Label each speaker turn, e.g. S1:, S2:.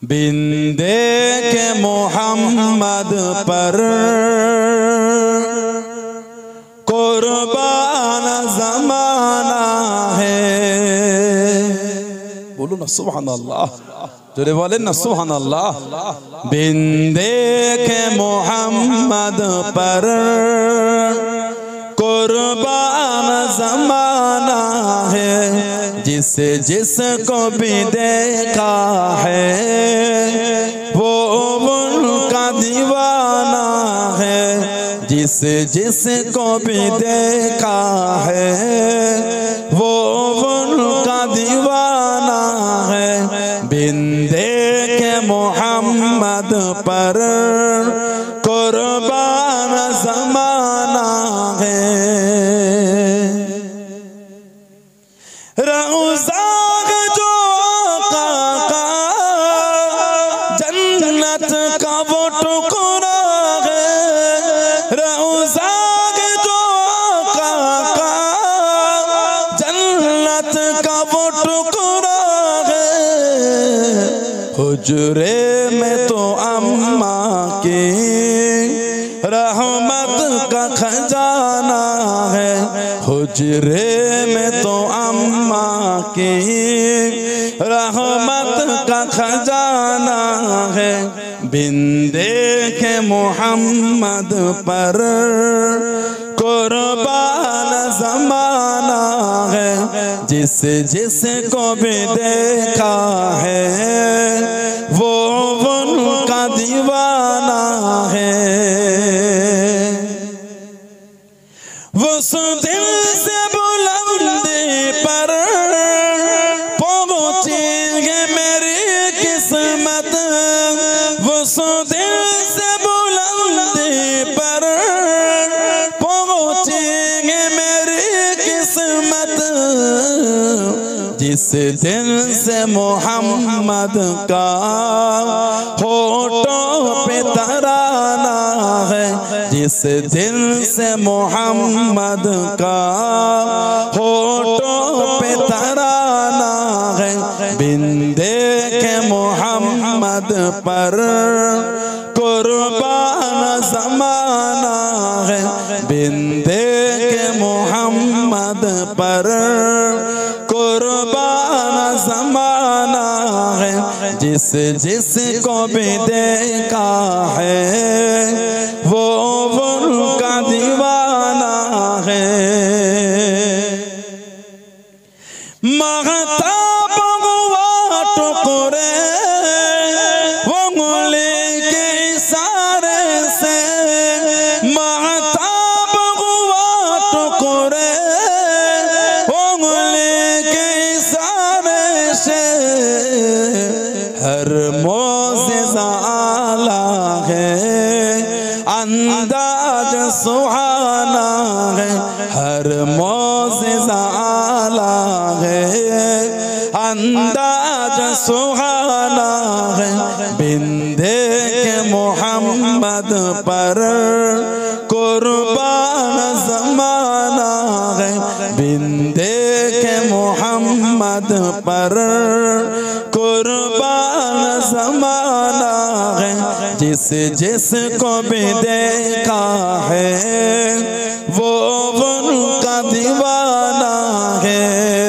S1: बिंदे के मोहम्मद पर कुर्बान ज़माना है। बोलो ना सुभान अल्लाह, जोरे बोले ना सुभान अल्लाह। बिंदे के मोहम्मद पर कुर्बान ज़माना है। जिसको भी देखा है वो उनका दीवाना है। जिसको भी देखा है वो उनका दीवाना है। बिंदे के मोहम्मद पर कुर्बान ज़माना है। रौज़ा जो आका जन्नत का वो टुकड़ा है। रौज़ा जो आका जन्नत का वो टुकड़ा है। हुजरे में तो अम्मा की रहमत का खजाना है। हुजरे में तो अम्मा की रहमत का खजाना है। बिंदे के मोहम्मद पर कुर्बान ज़माना है। जिसको भी देखा है वो उनका दीवाना है। वो दिल से बुलंदी पर पहुंचेंगे मेरी किस्मत। वो दिल से बुलंदी पर पहुंचेंगे मेरी किस्मत। जिस दिल से मोहम्मद का होठों पे तराना है। जिस दिल से मोहम्मद का होठों पे तराना है। बिंदे के मोहम्मद पर कुर्बान ज़माना है। बिंदे के मोहम्मद पर कुर्बान ज़माना है। जिसको भी देखा है वो उनका दीवाना है। महताब हुआ टुकड़े वो उंगली के इशारे से। महताब हुआ टुकड़े वो उंगली के इशारे से। हर मोज़िज़ा आला है अंदाज सुहाना है। हर मोज़िज़ा आला है अंदाज सुहाना है। बिंदे के मोहम्मद पर कुर्बान ज़माना है। बिंदे के मोहम्मद पर कुर्बान ज़माना है। जिसको भी देखा है वो उनका दीवाना है।